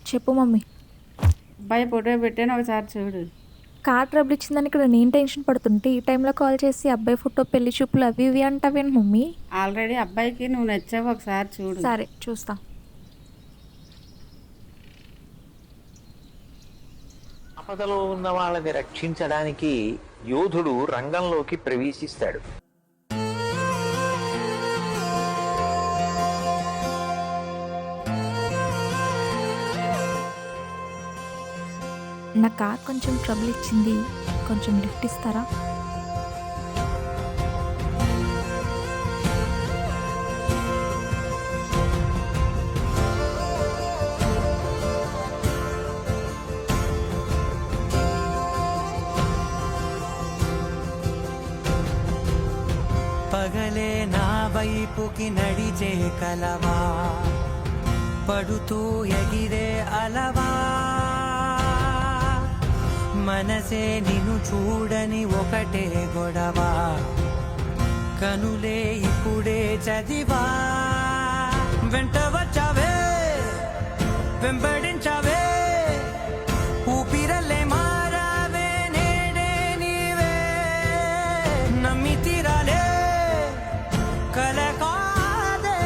చెప్పు మమ్మీ. అబ్బాయి ఫోటో పెట్టాను, ఒకసారి చూడు. కార్ ట్రబుల్ ఇచ్చిందని ఇక్కడ నేను టెన్షన్ పడుతుంటే ఈ టైంలో కాల్ చేసి అబ్బాయి ఫోటో పెళ్లి చూపులు అవి ఇవి అంటావేంటి మమ్మీ? ఆల్రెడీ అబ్బాయికి నువ్వు నచ్చావు, ఒకసారి చూడు. సరే చూస్తా. ఆపదలో ఉన్న వాళ్ళని రక్షించడానికి యోధుడు రంగంలోకి ప్రవేశిస్తాడు. నా కార్ కొంచెం ట్రబుల్ ఇచ్చింది, కొంచెం లిఫ్ట్ ఇస్తారా? పగలే నా వైపుకి నడిచే కలవా, పడుతూ ఎగిరే అలవా, మనసే నిన్ను చూడని ఒకటే గొడవ, కనులే ఇప్పుడే చదివా, వెంట వచ్చావే వెంబడించావే, ఊపిరల్లే మారావే నేడే నీవే, నమ్మి తీరాలే కలకాదే,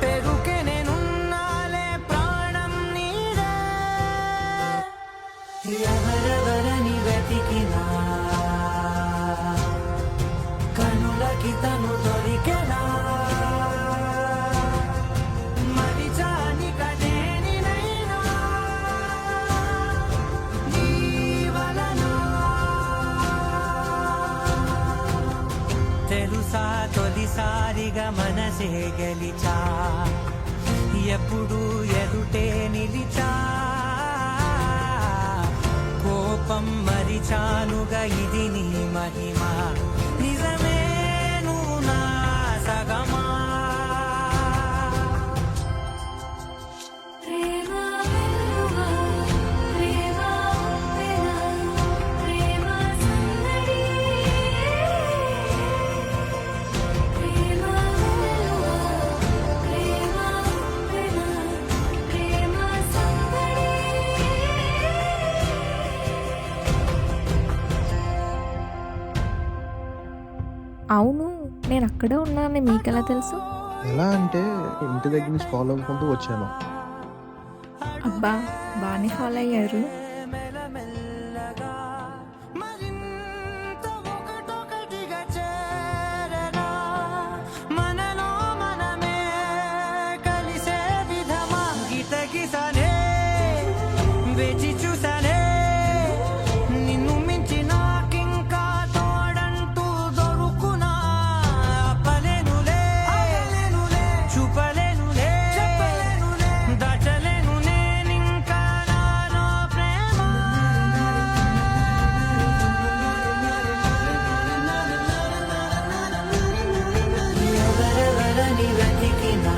పెరుకే నేనున్నాలే ప్రాణం నీడే, ఎవరెవరని వెతికినా కనులకి తను దొరికెనా, మరిచాని కదేనినైనా నీ వలన, తెలుసా తొలిసారిగా మనసే గెలిచా, ఎప్పుడు ఎదుటే నిలిచా, కోపం మరిచానుగా ఇది నీ మహిమ, నిజమే నువ్వు నా సగమా. అవును, నేను అక్కడే ఉన్నానని మీకెలా తెలుసు? ఎలా అంటే ఇంటి దగ్గర నుంచి ఫాలో అవ్వకుంటూ వచ్చాను. అబ్బా, బాగానే ఫాలో అయ్యారు. మెల్లమెల్లగా మరింత ఒకటొకటిగా చేరనా, మనలో మనమే కలిసే విధమా, గితగిసనే వేచి చూసానే, నిన్ను మించి నాకింకా తోడంటూ దొరుకునా, అప్పలేనులే చూపలేనులే దాచలేను నేనింకా నాలో ప్రేమ, ఎవరెవరని వెతికినా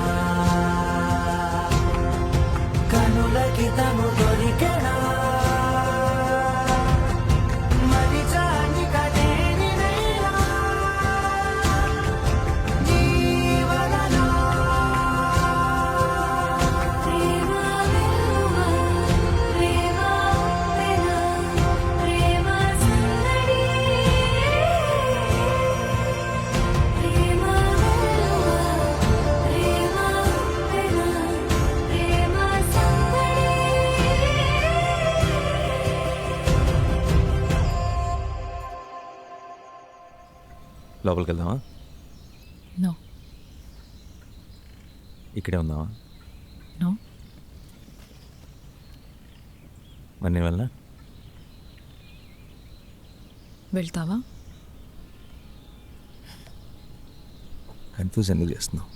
కనులకి తను దొరికెనా, మరిచాని కదేనినైనా నీ వలన, లోపలికి వెళ్దామా? నో ఇక్కడే ఉందామా? నో మరి నేను వెళ్ళనా? వెళ్తావా? కన్ఫ్యూజ్ ఎందుకు చేస్తున్నావు?